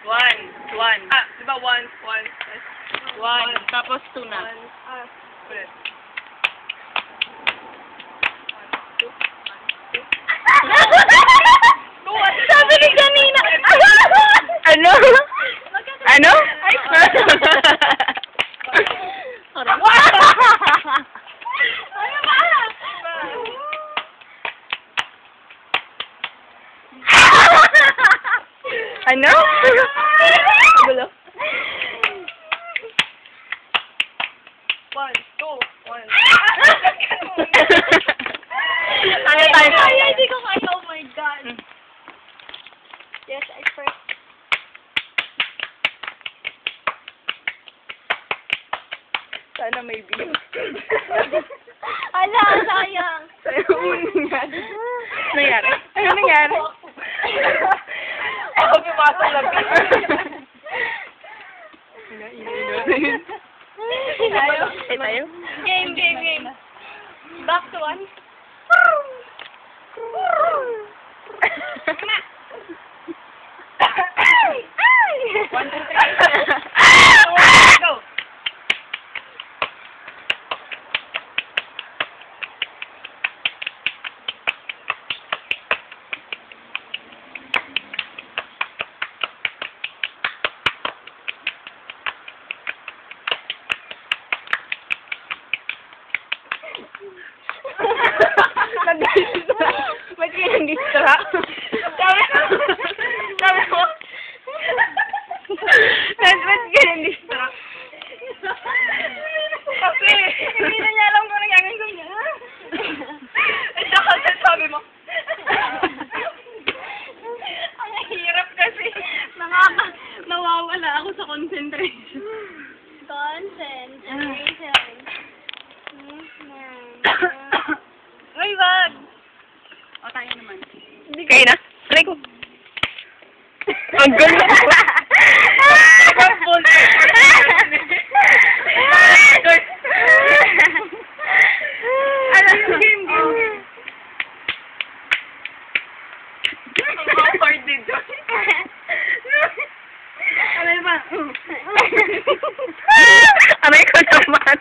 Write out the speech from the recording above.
One. Ah, di ba one? One. Tapos two na. Ulit. Sabi ni kanina. Ano? Ano? Ano? Gulo. 1, 2, 1. Tayo. Hindi ko kaya. Oh my God. Yes, I first. Sana may view. Ala, sayang. Nangyari? Ano nangyari? Ako pumasok lang. Tayo. Tayo? Game. Back to one. One, two, go. Ba't kayo nang-distract? Sabi mo? Ba't kayo nang-distract? Kasi, Hindi na niya alam kung nangyayari ko niya. at saka sabi mo, Ang hirap kasi. Nawawala ako sa concentration. Concentration. Uy, wag! O, tayo naman. Kayo na? Try ko. Ang gulo. Game. Ang awkward dito. Ano ba? Aray ko naman.